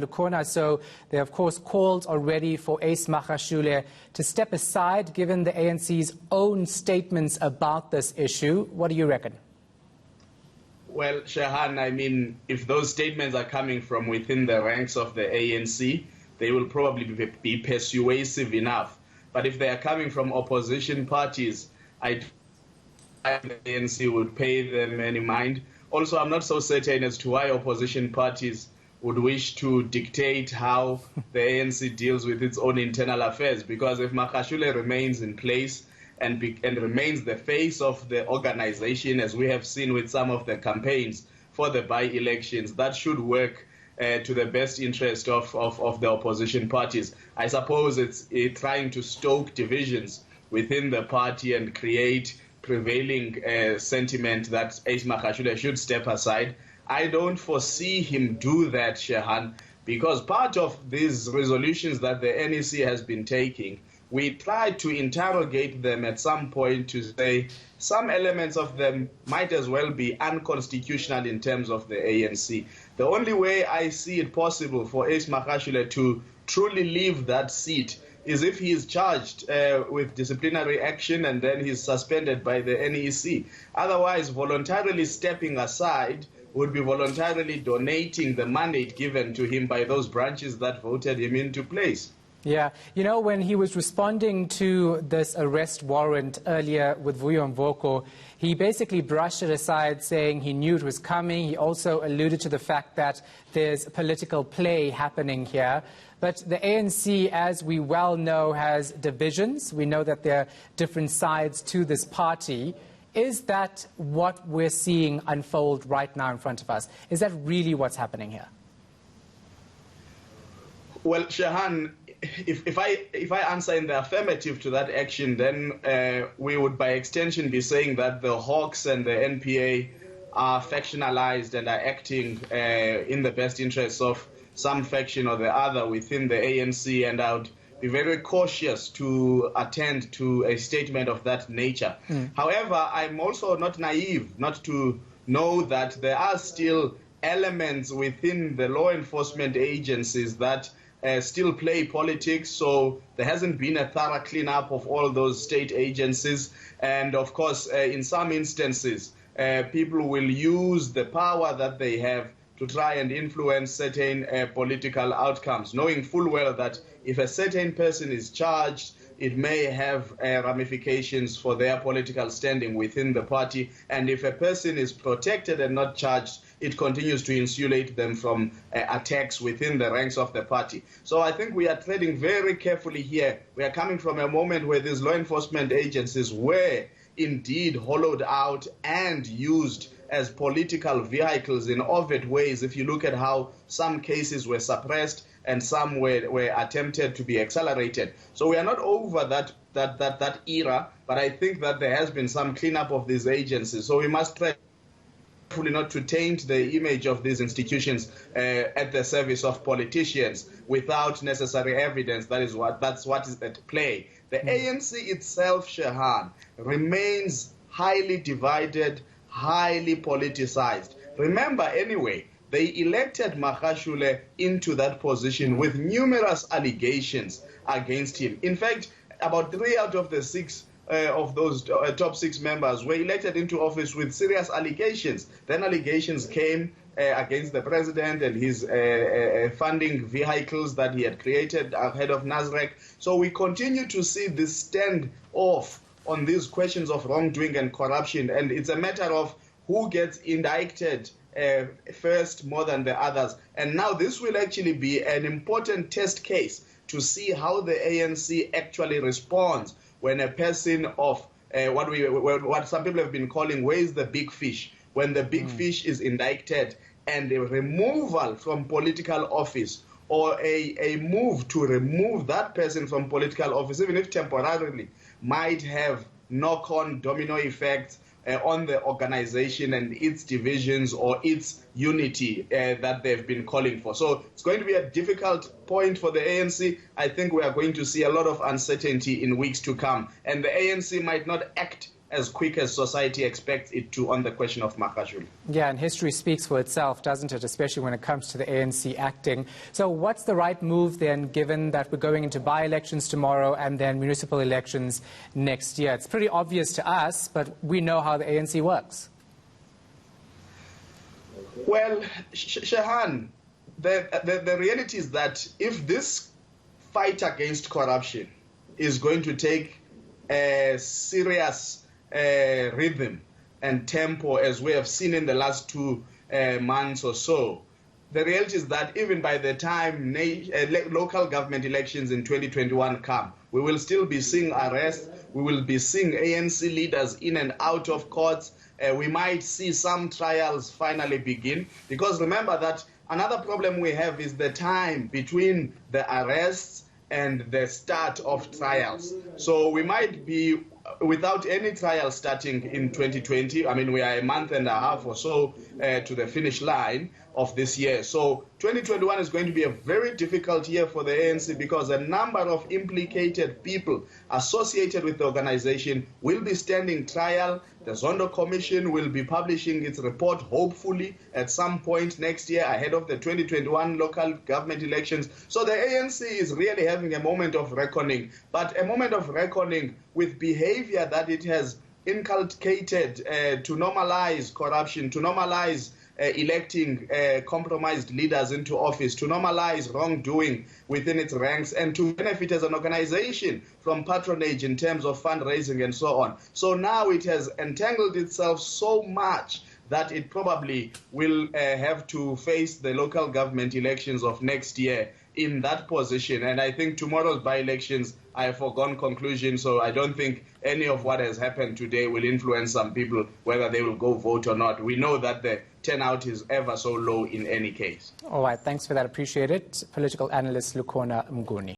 Lukona. So they, of course, called already for Ace Magashule to step aside, given the ANC's own statements about this issue. What do you reckon? Well, Shehan, I mean, if those statements are coming from within the ranks of the ANC, they will probably be persuasive enough. But if they are coming from opposition parties, I don't think the ANC would pay them any mind. Also, I'm not so certain as to why opposition parties would wish to dictate how the ANC deals with its own internal affairs, because if Magashule remains in place and remains the face of the organization, as we have seen with some of the campaigns for the by-elections, that should work to the best interest of the opposition parties. I suppose it's trying to stoke divisions within the party and create prevailing sentiment that Ace Magashule should step aside. I don't foresee him do that, Shehan, because part of these resolutions that the NEC has been taking, we tried to interrogate them at some point to say some elements of them might as well be unconstitutional in terms of the ANC. The only way I see it possible for Ace Magashule to truly leave that seat is if he is charged with disciplinary action and then he's suspended by the NEC. Otherwise, voluntarily stepping aside would be voluntarily donating the mandate given to him by those branches that voted him into place. Yeah, you know, when he was responding to this arrest warrant earlier with Vuyo Mvoko, he basically brushed it aside, saying he knew it was coming. He also alluded to the fact that there's political play happening here. But the ANC, as we well know, has divisions. We know that there are different sides to this party. Is that what we're seeing unfold right now in front of us? Is that really what's happening here? Well, Shehan, if I answer in the affirmative to that action, then we would by extension be saying that the Hawks and the NPA are factionalized and are acting in the best interests of some faction or the other within the ANC, and I would be very cautious to attend to a statement of that nature. However, I'm also not naive not to know that there are still elements within the law enforcement agencies that still play politics, so there hasn't been a thorough cleanup of all those state agencies. And of course, in some instances, people will use the power that they have to try and influence certain political outcomes, knowing full well that if a certain person is charged, it may have ramifications for their political standing within the party. And if a person is protected and not charged, it continues to insulate them from attacks within the ranks of the party. So I think we are treading very carefully here. We are coming from a moment where these law enforcement agencies were indeed hollowed out and used as political vehicles in overt ways. If you look at how some cases were suppressed and some were attempted to be accelerated. So we are not over that era, but I think that there has been some cleanup of these agencies. So we must try carefully not to taint the image of these institutions at the service of politicians without necessary evidence. That's what is at play. The ANC itself, Shehan, remains highly divided, highly politicized. Remember, anyway, they elected Magashule into that position with numerous allegations against him. In fact, about 3 out of the 6 of those top 6 members were elected into office with serious allegations. Then allegations came against the president and his funding vehicles that he had created ahead of NASREC. So we continue to see this stand off on these questions of wrongdoing and corruption, and it's a matter of who gets indicted first more than the others. And now this will actually be an important test case to see how the ANC actually responds when a person of what some people have been calling "where's the big fish," when the big fish is indicted and a removal from political office or a move to remove that person from political office, even if temporarily, might have knock-on domino effects on the organization and its divisions or its unity that they've been calling for. So it's going to be a difficult point for the ANC. I think we are going to see a lot of uncertainty in weeks to come. And the ANC might not act as quick as society expects it to on the question of Magashule. Yeah, and history speaks for itself, doesn't it, especially when it comes to the ANC acting. So what's the right move then, given that we're going into by-elections tomorrow and then municipal elections next year? It's pretty obvious to us, but we know how the ANC works. Well, Shehan, the reality is that if this fight against corruption is going to take a serious rhythm and tempo, as we have seen in the last 2 months or so, the reality is that even by the time local government elections in 2021 come, we will still be seeing arrests, we will be seeing ANC leaders in and out of courts, we might see some trials finally begin, because remember that another problem we have is the time between the arrests and the start of trials. So we might be without any trial starting in 2020. I mean, we are a month and a half or so to the finish line of this year. So 2021 is going to be a very difficult year for the ANC, because a number of implicated people associated with the organization will be standing trial. The Zondo Commission will be publishing its report, hopefully, at some point next year ahead of the 2021 local government elections. So the ANC is really having a moment of reckoning, but a moment of reckoning with behavior that it has inculcated to normalize corruption, to normalize electing compromised leaders into office, to normalize wrongdoing within its ranks, and to benefit as an organization from patronage in terms of fundraising and so on. So now it has entangled itself so much that it probably will have to face the local government elections of next year in that position. And I think tomorrow's by-elections are a foregone conclusion, so I don't think any of what has happened today will influence some people whether they will go vote or not. We know that the turnout is ever so low in any case. All right, thanks for that. Appreciate it. Political analyst Lukhona Mnguni.